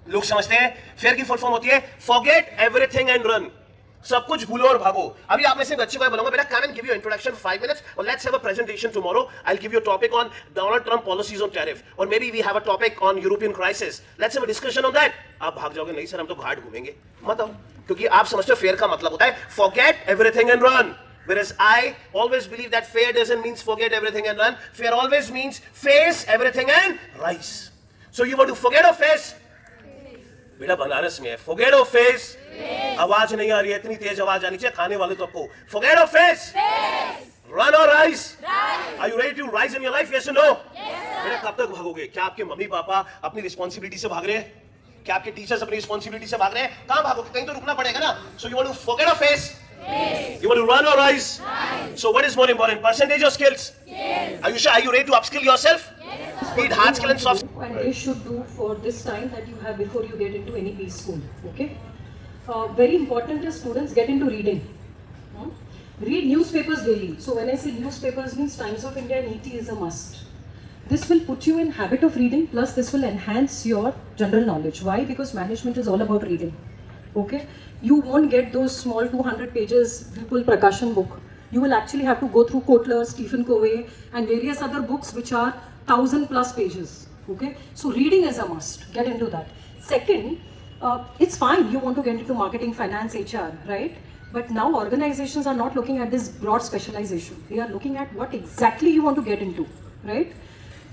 लोग समझते हैं फेयर की फुल फॉर्म होती है फॉरगेट एवरीथिंग एंड रन, सब कुछ भूलो और भागो। अभी आप में से बच्चे को बोलूंगा बेटा come and give you introduction 5 minutes और let's have a presentation tomorrow. I will give you a topic on Donald Trump policies on tariff और maybe we have a topic on European crisis, let's have a discussion on that. आप भाग जाओगे नहीं sir हम तो घाट घूमेंगे, मत आओ, क्योंकि आप समझते हो फेयर का मतलब होता है forget everything and run, whereas I always believe that fair doesn't mean forget everything and run. Fair always means face everything and rise. So you want to forget or face? बेटा बनारस में है forget or face? आवाज नहीं आ रही है, इतनी तेज आवाज आनी चाहिए खाने वाले तो आपको। forget or face? run or rise? Are you ready to rise in your life? Yes or no? बेटा कब तक भागोगे? क्या आपके मम्मी पापा अपनी रिस्पॉन्सिबिलिटी से भाग रहे हैं? क्या आपके टीचर्स अपनी रिस्पॉन्सिबिलिटी से भाग रहे हैं? कहां भागोगे? कहीं तो रुकना पड़ेगा ना। So you want to forget or face? You want to run or rise? So what is more important, percentage or skills? Are you sure? Are you ready to upskill yourself? Need hard skill and soft. And they should do for this time that you have before you get into any B school. Okay. Very important is students get into reading. Read newspapers daily. So when I say newspapers means Times of India and ET is a must. This will put you in habit of reading. Plus this will enhance your general knowledge. Why? Because management is all about reading. Okay, you won't get those small 200 pages Vipul Prakashan book. You will actually have to go through Kotler, Stephen Covey and various other books which are 1000+ pages. Okay, so reading is a must. Get into that. Second, it's fine you want to get into marketing, finance, HR, right? But now organizations are not looking at this broad specialization. They are looking at what exactly you want to get into, right?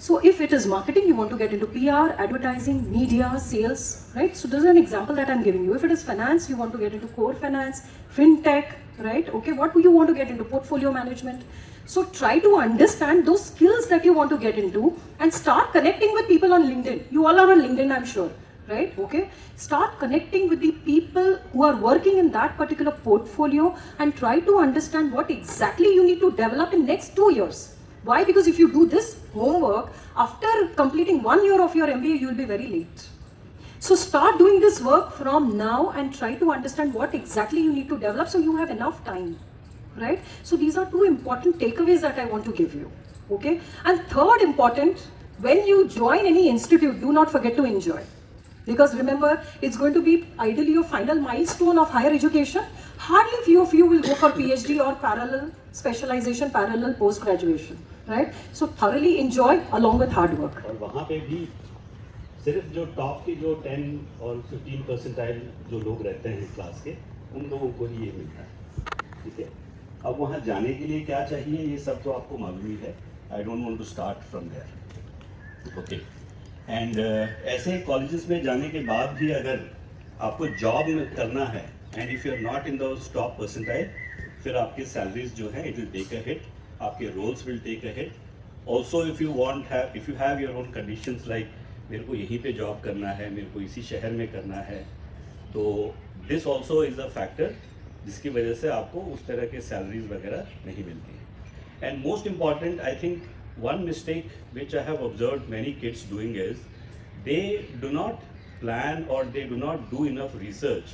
So if it is marketing, you want to get into PR, advertising, media, sales, right? So this is an example that I'm giving you. If it is finance, you want to get into core finance, fintech, right? Okay, what do you want to get into? Portfolio management. So try to understand those skills that you want to get into and start connecting with people on LinkedIn. You all are on LinkedIn, I'm sure, right? Okay, start connecting with the people who are working in that particular portfolio and try to understand what exactly you need to develop in next 2 years. Why? Because if you do this homework, after completing 1 year of your MBA, you will be very late. So start doing this work from now and try to understand what exactly you need to develop so you have enough time, right? So these are 2 important takeaways that I want to give you, okay? And third important, when you join any institute, do not forget to enjoy. Because remember, it's going to be ideally your final milestone of higher education. Hardly few of you will go for PhD or parallel specialization, parallel post-graduation, right? So thoroughly enjoy along with hard work. और वहाँ पे भी सिर्फ जो top के जो 10 और 15 percentile जो लोग रहते हैं क्लास के, उन लोगों को ही ये मिलता है, ठीक है? अब वहाँ जाने के लिए क्या चाहिए ये सब तो आपको मालूम ही है. I don't want to start from there, okay? And ऐसे कॉलेजेस में जाने के बाद भी अगर आपको जॉब करना है and if you are not in those top percentile, फिर आपकी सैलरीज जो है it will take a hit, आपके roles will take a hit. Also if you have your own conditions like मेरे को यहीं पे जॉब करना है, मेरे को इसी शहर में करना है, तो this also is a factor जिसकी वजह से आपको उस तरह के सैलरीज वगैरह नहीं मिलती हैं. And most important I think one mistake which I have observed many kids doing is they do not plan or they do not do enough research.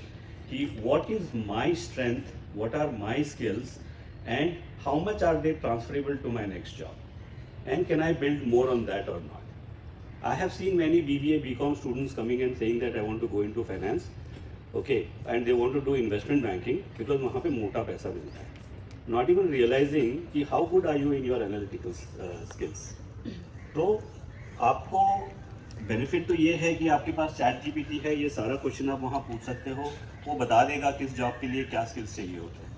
What is my strength, what are my skills, and how much are they transferable to my next job, and can I build more on that or not. I have seen many BBA, BCom students coming and saying that I want to go into finance, okay, and they want to do investment banking because वहाँ पे मोटा पैसा मिलता है. Not even realizing कि how good are you in your analytical skills. तो आपको benefit तो ये है कि आपके पास चैट जीपीटी है, ये सारा क्वेश्चन आप वहाँ पूछ सकते हो, वो बता देगा किस जॉब के लिए क्या स्किल्स चाहिए होते हैं.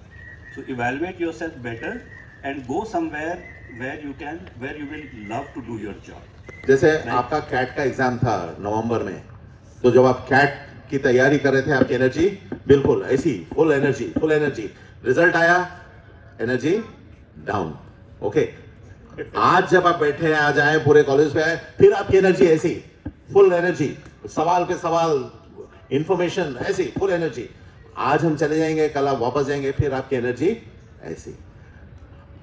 So evaluate yourself better and go somewhere where you will love to do your job. जैसे आपका कैट का एग्जाम था नवंबर में, तो जब आप कैट की तैयारी कर रहे थे आपकी एनर्जी बिल्कुल ऐसी फुल एनर्जी, रिजल्ट आया एनर्जी डाउन, ओके? आज जब आप बैठे आ जाए पूरे कॉलेज पे आए, फिर आपकी एनर्जी ऐसी फुल एनर्जी, सवाल पे सवाल, इंफॉर्मेशन ऐसी फुल एनर्जी. आज हम चले जाएंगे, कल आप वापस जाएंगे, फिर आपकी एनर्जी ऐसी.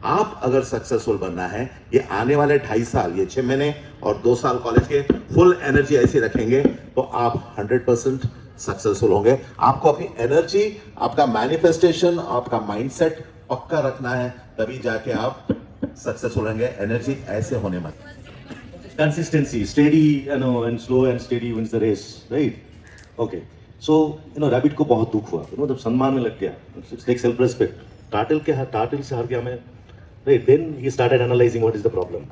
आप अगर सक्सेसफुल बनना है, ये आने वाले 2.5 साल, ये 6 महीने और 2 साल कॉलेज के फुल एनर्जी ऐसी रखेंगे तो आप 100% सक्सेसफुल होंगे. आपको अपनी एनर्जी, आपका मैनिफेस्टेशन, आपका माइंडसेट पक्का रखना है, तभी जाके आप सक्सेसफुल होंगे. एनर्जी ऐसे होने मत. Consistency, steady, and slow and steady wins the race, right? Okay so rabbit को बहुत दुख हुआ जब सम्मान में लग गया, it's like self respect, turtle से हार गया मैं, right? Then he started analyzing what is the problem,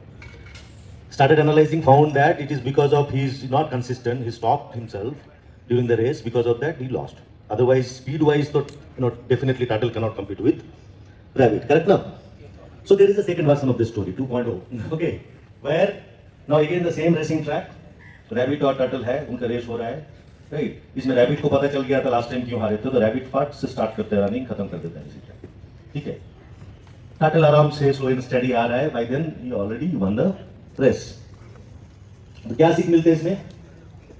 started analyzing, found that it is because of he is not consistent, he stopped himself during the race, because of that he lost. Otherwise speed wise so definitely turtle cannot compete with rabbit, correct now? So there is a second version of this story 2.0 okay, where now again the same racing track, rabbit और turtle है, उनका race हो रहा है, right? इसमें rabbit को पता चल गया था लास्ट टाइम क्यों हारे थे, तो रैबिट फट से स्टार्ट करते हैं रनिंग, खत्म कर देता है इसी track, ठीक है? टर्टल आराम से स्लो एंड स्टडी आ रहा है, by then he already won the race. तो क्या सीख मिलते हैं इसमें?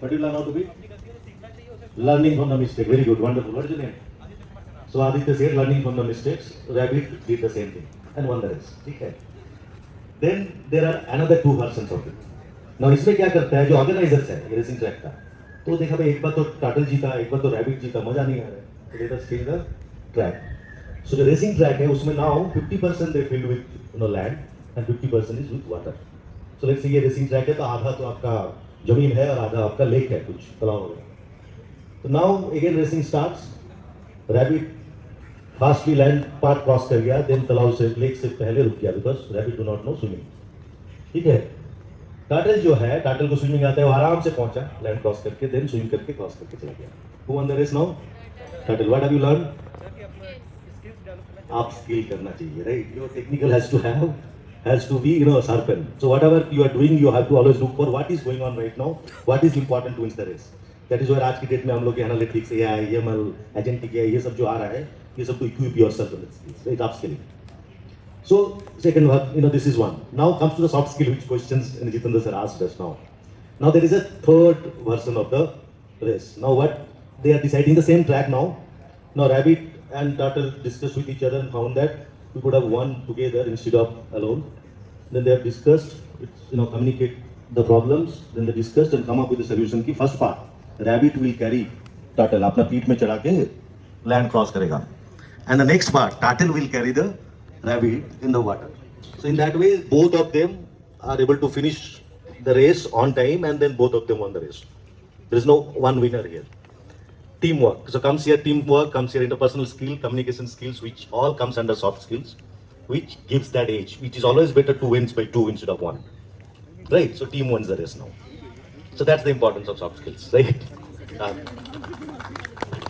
What you learn how to be learning from the mistake, very good, wonderful, what is your name? So Aditya said learning from the mistakes, rabbit did the same thing and won the race, ठीक है? Then there are another two versions of it. Now इसमें क्या करता है जो organisers है ये racing track का, तो देखा भाई एक बार तो टर्टल जीता, एक बार तो रैबिट जीता, मजा नहीं आ रहा है, तो let us change the track. So जो रेसिंग ट्रैक है उसमें now 50% they filled with land and 50% is with water. So let's say ये रेसिंग ट्रैक है तो आधा तो आपका जमीन है और आधा आपका लेक है, कुछ तलाव वगैरह। तो now again racing starts, rabbit fastly land part cross कर गया, देन तलाव से लेक से पहले रुक गया because rabbit do not know swimming, ठीक है? टर्टल जो है, टर्टल को स्विमिंग आता है, वो आराम से पहुंचा लैंड क्रॉस करके, देन स्विम करके क्रॉस करके चला गया। Who won the race now? Turtle. What have you learn? आप स्किल करना चाहिए, right? Your technical has to be sharpened. So whatever you are doing, you have to always look for what is going on right now, what is important to win the race. That is why आज की date में हम लोग analytics, AI, ML, agentic AI, ये सब जो आ रहा है, ये सब to equip yourself with skills, right? Upskilling. So second one, this is one. Now comes to the soft skill, which questions Jitendra sir asked us now. Now there is a third version of the race. Now what they are deciding the same track now. Now rabbit and turtle discussed with each other and found that we could have won together instead of alone. Then they have discussed, communicate the problems. Then they discussed and come up with the solution. की first part, rabbit will carry turtle, अपना पीठ में चढ़ा के land cross करेगा. And the next part, turtle will carry the rabbit in the water. So in that way, both of them are able to finish the race on time, and then both of them won the race. There is no one winner here. Teamwork. So comes here teamwork, comes here interpersonal skill, communication skills, which all comes under soft skills, which gives that edge, which is always better to win by 2 instead of 1. Right? So team wins the race now. So that's the importance of soft skills, right?